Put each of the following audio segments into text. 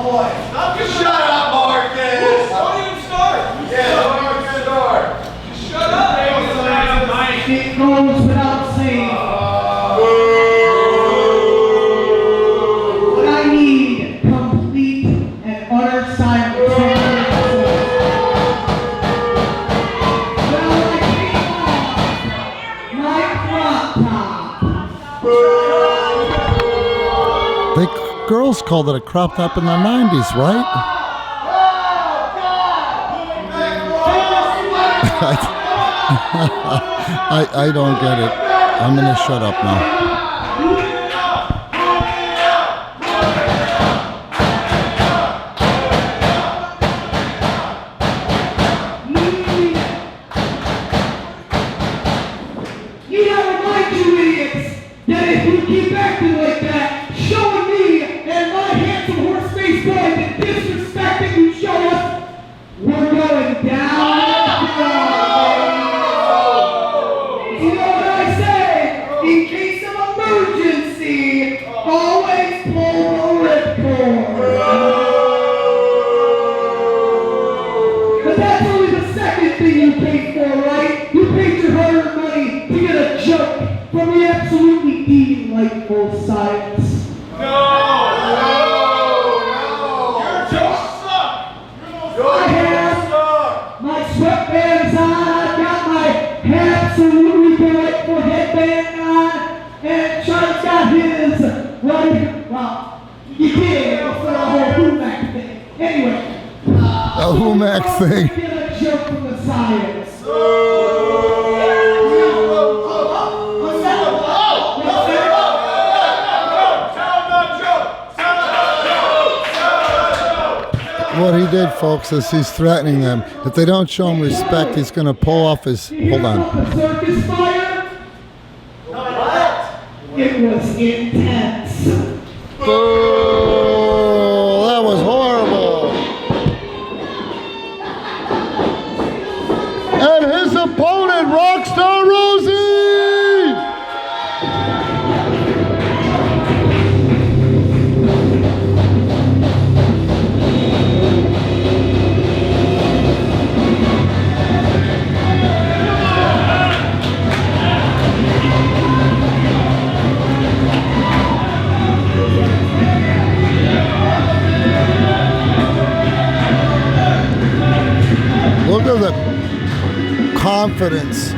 Shut up, Marcus! Don't even start! Yeah, don't even start! Shut up! It goes without saying. But I need complete and utter silence. Well, I came on my crop top. Girls called it a crop top in the 90s, right? I don't get it. I'm gonna shut up now. You know, mind you idiots, that if you keep acting like that, showing me and my handsome horse-faced boy the disrespect that you show us, we're going down. You know what I say? In case of emergency, always pull the ripcord. But that's only the second thing you paid for, right? You paid your hard-earned money to get a joke from the absolutely delightful silence. I have my sweatbands on, I've got my absolutely delightful headband on, and Charlie's got his, well, you can't for the whole Humac thing. Anyway. The Humac thing. Get a joke from the science. What he did, folks, is he's threatening them. If they don't show him respect, he's going to pull off his... Hold on. Circus fire? It was intense. Oh, that was horrible. And his opponent, Rockstar Rosey! Look at the confidence.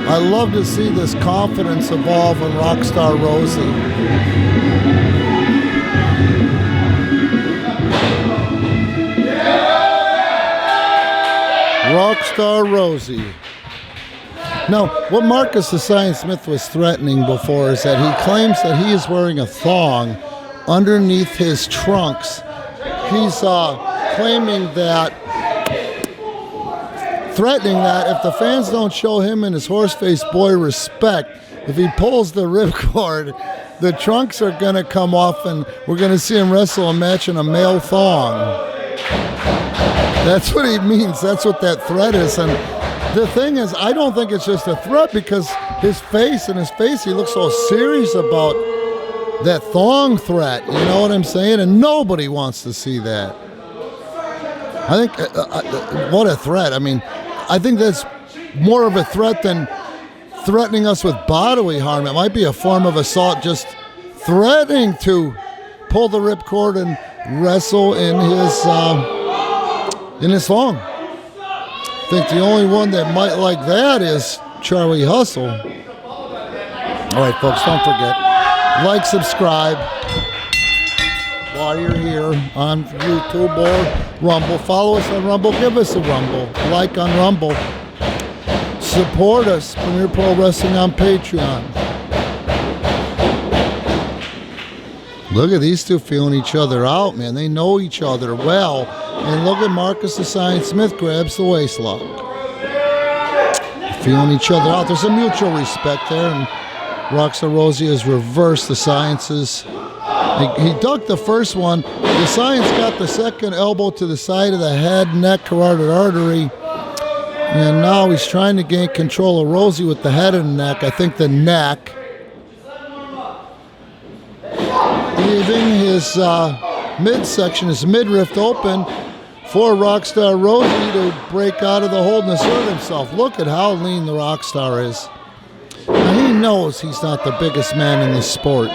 I love to see this confidence evolve in Rockstar Rosey. Rockstar Rosey. Now, what Marcus the Science Smith was threatening before is that he claims that he is wearing a thong underneath his trunks. He's claiming that, threatening that if the fans don't show him and his horse-faced boy respect, if he pulls the ripcord, the trunks are going to come off and we're going to see him wrestle a match in a male thong. That's what he means. That's what that threat is. And the thing is, I don't think it's just a threat because his face, he looks so serious about that thong threat. You know what I'm saying? And nobody wants to see that. I think, what a threat. I mean, I think that's more of a threat than threatening us with bodily harm. It might be a form of assault, just threatening to pull the ripcord and wrestle in his thong. I think the only one that might like that is Charlie Hustle. All right, folks, don't forget, like, subscribe while you're here on YouTube or Rumble. Follow us on Rumble. Give us a Rumble. Like on Rumble. Support us, Premier Pro Wrestling on Patreon. Look at these two feeling each other out, man. They know each other well. And look at Marcus the Science Smith grabs the waist lock. Feeling each other out. There's a mutual respect there. And Rockstar Rosey has reversed the Science's. He ducked the first one. The Science got the second elbow to the side of the head, neck, carotid artery. And now he's trying to gain control of Rosey with the head and neck. I think the neck. Leaving his midsection, his midriff open for Rockstar Rosey to break out of the hold and assert himself. Look at how lean the Rockstar is. Now, he knows he's not the biggest man in the sport.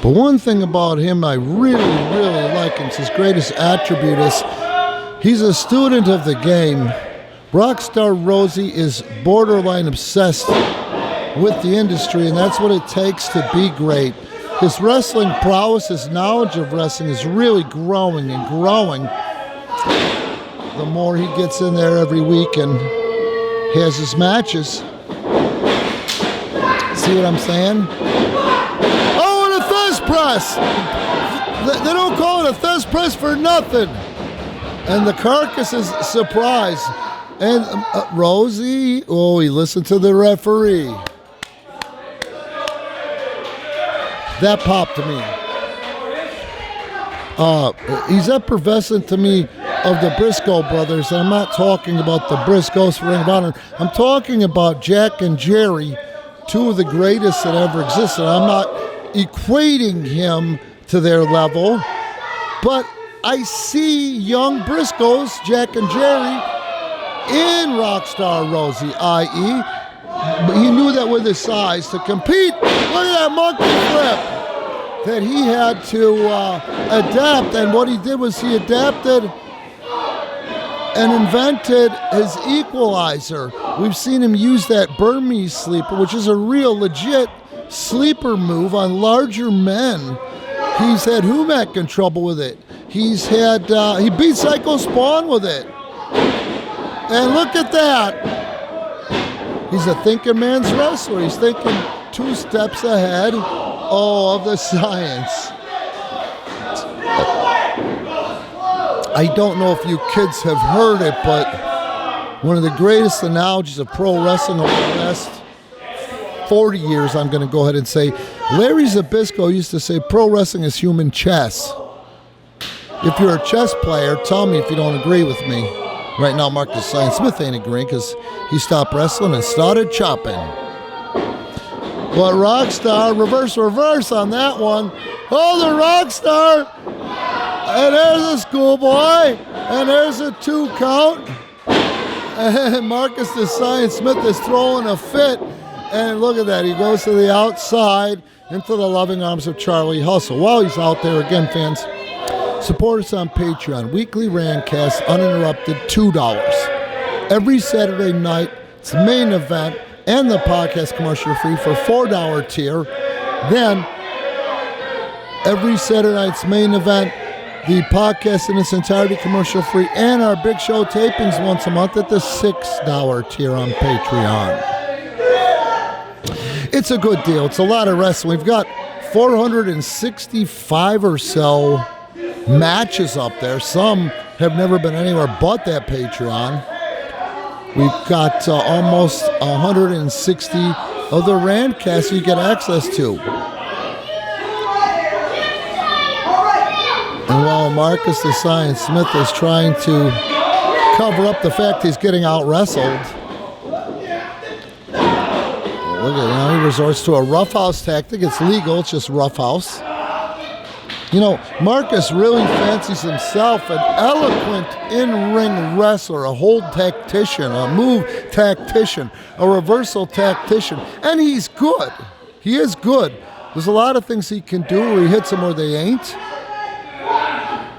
But one thing about him I really, really like, and it's his greatest attribute, is he's a student of the game. Rockstar Rosey is borderline obsessed with the industry, and that's what it takes to be great. His wrestling prowess, his knowledge of wrestling is really growing and growing the more he gets in there every week and has his matches. See what I'm saying? Oh, and a thirst press! They don't call it a thirst press for nothing. And the Carcass is surprised. And Rosey, oh, he listened to the referee. That popped to me. He's effervescent to me of the Briscoe brothers, and I'm not talking about the Briscoes for Ring of Honor. I'm talking about Jack and Jerry, two of the greatest that ever existed. I'm not equating him to their level, but I see young Briscoes, Jack and Jerry, in Rockstar Rosey, i.e., but he knew that with his size to compete. Look at that monkey flip that he had to adapt. And what he did was he adapted and invented his equalizer. We've seen him use that Burmese sleeper, which is a real legit sleeper move on larger men. He's had Humac in trouble with it. He's had, he beat Psycho Spawn with it. And look at that. He's a thinking man's wrestler. He's thinking 2 steps ahead, of the science. I don't know if you kids have heard it, but one of the greatest analogies of pro wrestling over the last 40 years, I'm going to go ahead and say, Larry Zbyszko used to say pro wrestling is human chess. If you're a chess player, tell me if you don't agree with me. Right now, Marcus Science Smith ain't agreeing because he stopped wrestling and started chopping. But Rockstar, reverse on that one. Oh, the Rockstar! And there's a schoolboy, and there's a 2 count. And Marcus the Science Smith is throwing a fit. And look at that, he goes to the outside into the loving arms of Charlie Hustle. While he's out there, again, fans, support us on Patreon. Weekly Randcast, uninterrupted, $2. Every Saturday night, it's the main event and the podcast commercial free for $4 tier. Then, every Saturday night's main event, the podcast in its entirety commercial free, and our big show tapings once a month at the $6 tier on Patreon. It's a good deal. It's a lot of wrestling. We've got 465 or so matches up there. Some have never been anywhere but that Patreon. We've got almost 160 of the Randcasts you get access to. And while Marcus the Science Smith is trying to cover up the fact he's getting out-wrestled, look at him, he resorts to a roughhouse tactic. It's legal, it's just roughhouse. You know, Marcus really fancies himself an eloquent in-ring wrestler, a hold tactician, a move tactician, a reversal tactician, and he's good. He is good. There's a lot of things he can do where he hits them where they ain't.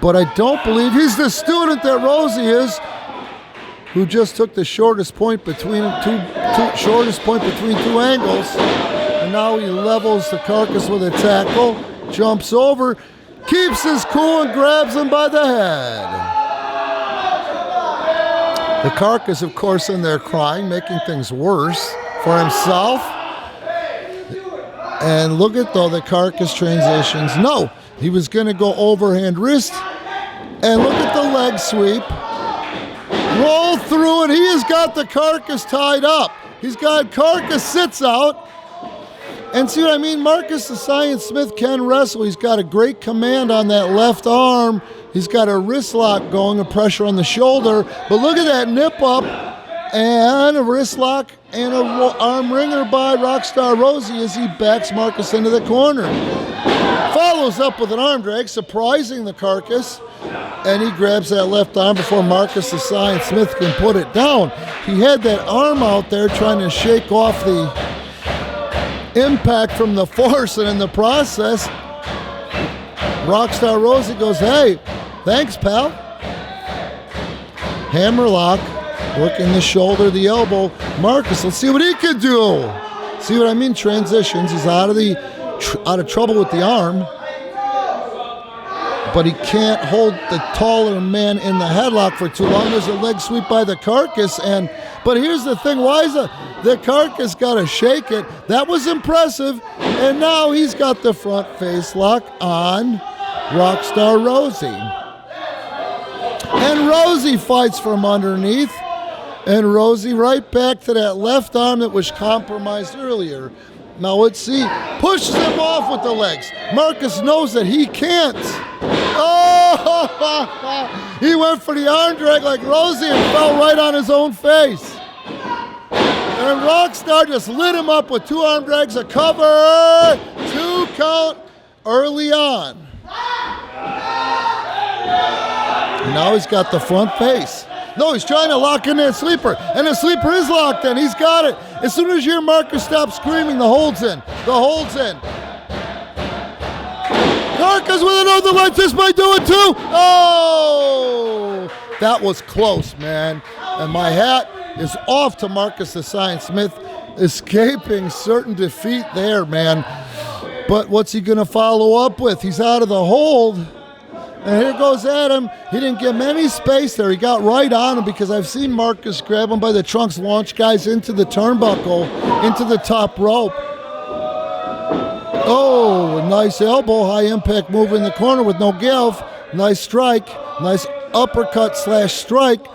But I don't believe he's the student that Rosey is, who just took the shortest point between two angles, and now he levels the Carcass with a tackle, jumps over, keeps his cool, and grabs him by the head. The Carcass, of course, in there crying, making things worse for himself. And look at, though, the Carcass transitions. No, he was going to go overhand wrist. And look at the leg sweep. Roll through, and he has got the Carcass tied up. He's got Carcass sits out. And see what I mean? Marcus the Science Smith can wrestle. He's got a great command on that left arm. He's got a wrist lock going, a pressure on the shoulder. But look at that nip up. And a wrist lock and a arm ringer by Rockstar Rosey as he backs Marcus into the corner. Follows up with an arm drag, surprising the Carcass. And he grabs that left arm before Marcus the Science Smith can put it down. He had that arm out there trying to shake off the impact from the force, and in the process, Rockstar Rosey goes, hey, thanks, pal. Hammerlock, working the shoulder, the elbow. Marcus, let's see what he can do. See what I mean? Transitions. He's out of trouble with the arm, but he can't hold the taller man in the headlock for too long. There's a leg sweep by the Carcass, but here's the thing: why is the Carcass got to shake it? That was impressive, and now he's got the front face lock on Rockstar Rosey. And Rosey fights from underneath, and Rosey right back to that left arm that was compromised earlier. Now let's see, pushes him off with the legs. Marcus knows that he can't. Oh, he went for the arm drag like Rosey and fell right on his own face. And Rockstar just lit him up with 2 arm drags, a cover, 2 count early on. And now he's got the front face. No, he's trying to lock in that sleeper, and the sleeper is locked in. He's got it. As soon as your Marcus stops screaming, the hold's in. The hold's in. Carcass with another leg. This might do it too. Oh, that was close, man. And my hat is off to Marcus the Science Smith, escaping certain defeat there, man. But what's he going to follow up with? He's out of the hold. And here goes Adam. He didn't give him any space there. He got right on him because I've seen Marcus grab him by the trunks, launch guys into the turnbuckle, into the top rope. Oh, a nice elbow, high impact move in the corner with no give. Nice strike, nice uppercut / strike.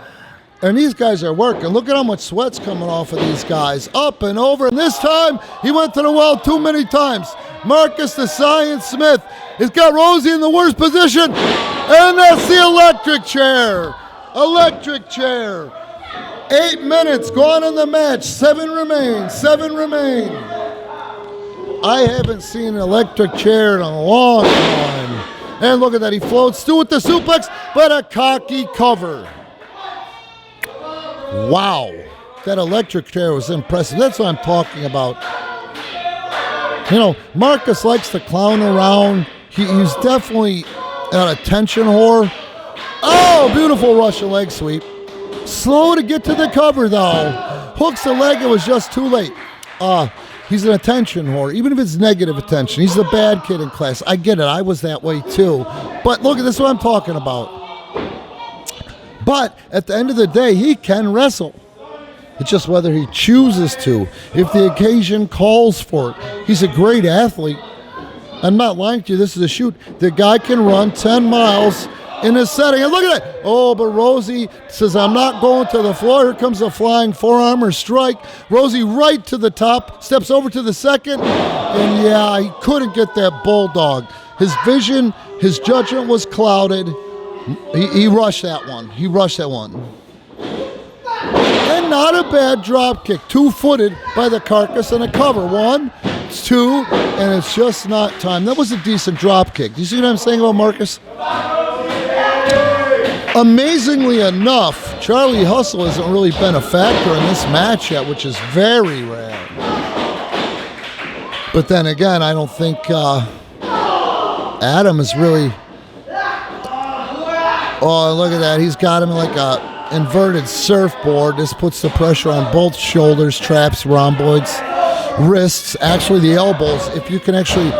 And these guys are working. Look at how much sweat's coming off of these guys. Up and over. And this time, he went to the well too many times. Marcus the Science Smith has got Rosey in the worst position. And that's the electric chair. Electric chair. 8 minutes gone in the match. 7 remain. 7 remain. I haven't seen an electric chair in a long time. And look at that. He floats through with the suplex, but a cocky cover. Wow. That electric chair was impressive. That's what I'm talking about. You know, Marcus likes to clown around. He's definitely an attention whore. Oh, beautiful Russian leg sweep. Slow to get to the cover, though. Hooks the leg. It was just too late. He's an attention whore, even if it's negative attention. He's the bad kid in class. I get it. I was that way, too. But look, this is what I'm talking about. But at the end of the day, he can wrestle. It's just whether he chooses to, if the occasion calls for it. He's a great athlete. I'm not lying to you. This is a shoot. The guy can run 10 miles in a setting. And look at that. Oh, but Rosey says, I'm not going to the floor. Here comes a flying forearm or strike. Rosey right to the top, steps over to the second. And yeah, he couldn't get that bulldog. His vision, his judgment was clouded. He rushed that one. He rushed that one. And not a bad drop kick. 2-footed by the Carcass and a cover. 1, 2, and it's just not time. That was a decent drop kick. Do you see what I'm saying about Marcus? Amazingly enough, Charlie Hustle hasn't really been a factor in this match yet, which is very rare. But then again, I don't think Adam is really... Oh, look at that. He's got him like a inverted surfboard. This puts the pressure on both shoulders, traps, rhomboids, wrists, actually the elbows. If you can actually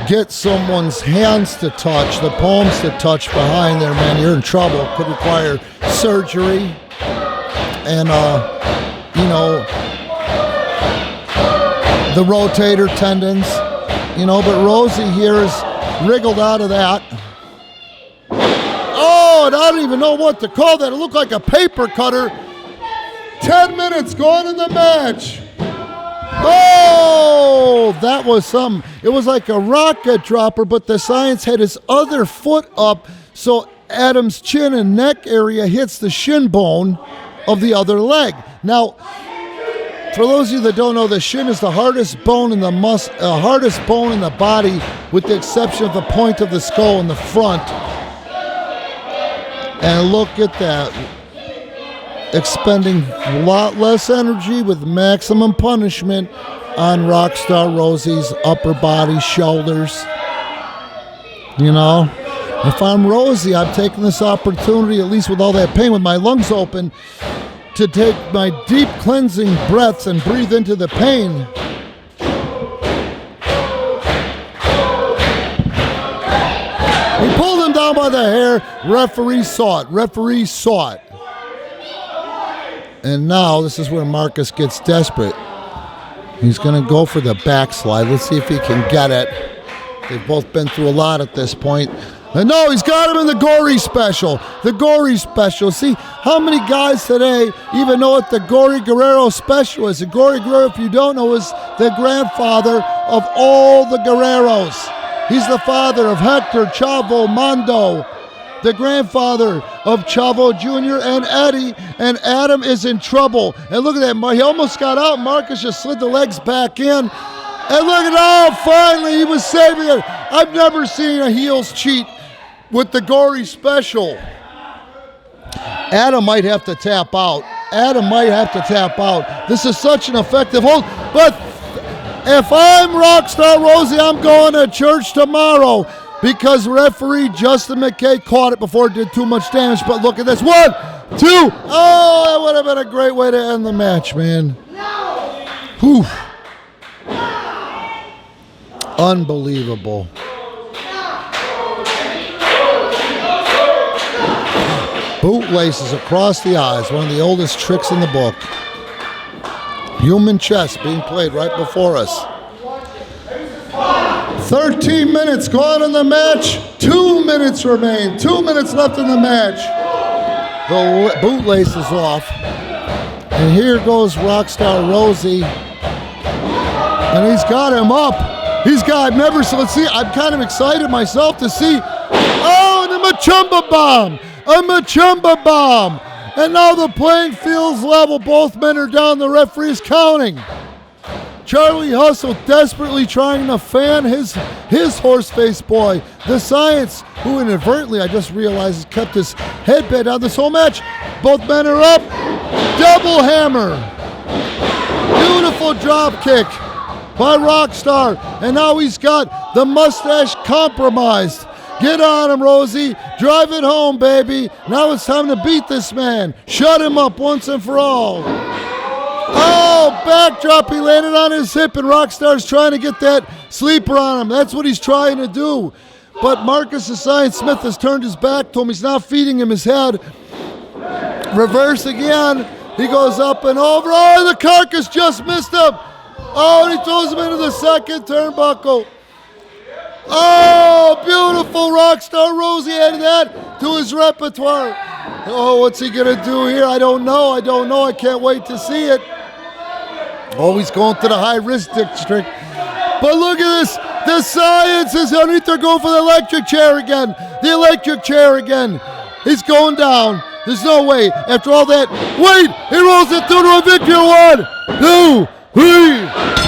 get someone's hands to touch, the palms to touch behind there, man, you're in trouble. Could require surgery. And, the rotator tendons, but Rosey here is wriggled out of that. Oh, and I don't even know what to call that. It looked like a paper cutter. 10 minutes gone in the match. Oh, that was something. It was like a rocket dropper, but the Science had his other foot up, so Adam's chin and neck area hits the shin bone, of the other leg. Now, for those of you that don't know, the shin is the hardest bone in the hardest bone in the body, with the exception of the point of the skull in the front. And look at that, expending a lot less energy with maximum punishment on Rockstar Rosey's upper body, shoulders. You know, if I'm Rosey, I'm taking this opportunity, at least with all that pain, with my lungs open, to take my deep cleansing breaths and breathe into the pain. He pulled him down by the hair. Referee saw it. Referee saw it. And now this is where Marcus gets desperate. He's going to go for the backslide. Let's see if he can get it. They've both been through a lot at this point. And no, he's got him in the gory special. The gory special. See, how many guys today even know what the Gory Guerrero special is? The Gory Guerrero, if you don't know, is the grandfather of all the Guerreros. He's the father of Hector, Chavo, Mondo, the grandfather of Chavo Jr. and Eddie, and Adam is in trouble. And look at that, he almost got out. Marcus just slid the legs back in. And look at, oh, finally he was saving it. I've never seen a heels cheat with the gory special. Adam might have to tap out. Adam might have to tap out. This is such an effective hold. But if I'm Rockstar Rosey, I'm going to church tomorrow, because referee Justin McKay caught it before it did too much damage. But look at this. 1, 2. Oh, that would have been a great way to end the match, man. Whew. Unbelievable. Bootlaces across the eyes, one of the oldest tricks in the book. Human chess being played right before us. 13 minutes gone in the match. 2 minutes remain. 2 minutes left in the match. The bootlace is off. And here goes Rockstar Rosey. And he's got him up. Let's see, I'm kind of excited myself to see. Oh, and a Machumba bomb. A Machumba bomb. And now the playing field's level. Both men are down. The referee's counting. Charlie Hustle desperately trying to fan his horse-faced boy. The Science, who inadvertently, I just realized, has kept his headband down this whole match. Both men are up. Double hammer. Beautiful drop kick by Rockstar. And now he's got the mustache compromised. Get on him, Rosey. Drive it home, baby. Now it's time to beat this man. Shut him up once and for all. Oh, backdrop. He landed on his hip, and Rockstar's trying to get that sleeper on him. That's what he's trying to do. But Marcus the Science Smith has turned his back to him. He's not feeding him his head. Reverse again. He goes up and over. Oh, the carcass just missed him. Oh, and he throws him into the second turnbuckle. Oh, beautiful. Rockstar Rosey added that to his repertoire. Oh, what's he going to do here? I don't know. I can't wait to see it. Oh, he's going to the high-risk district. But look at this. The Science is underneath. They're going for the electric chair again. The electric chair again. He's going down. There's no way. After all that, wait, he rolls it through to a victory. 1, 2, 3.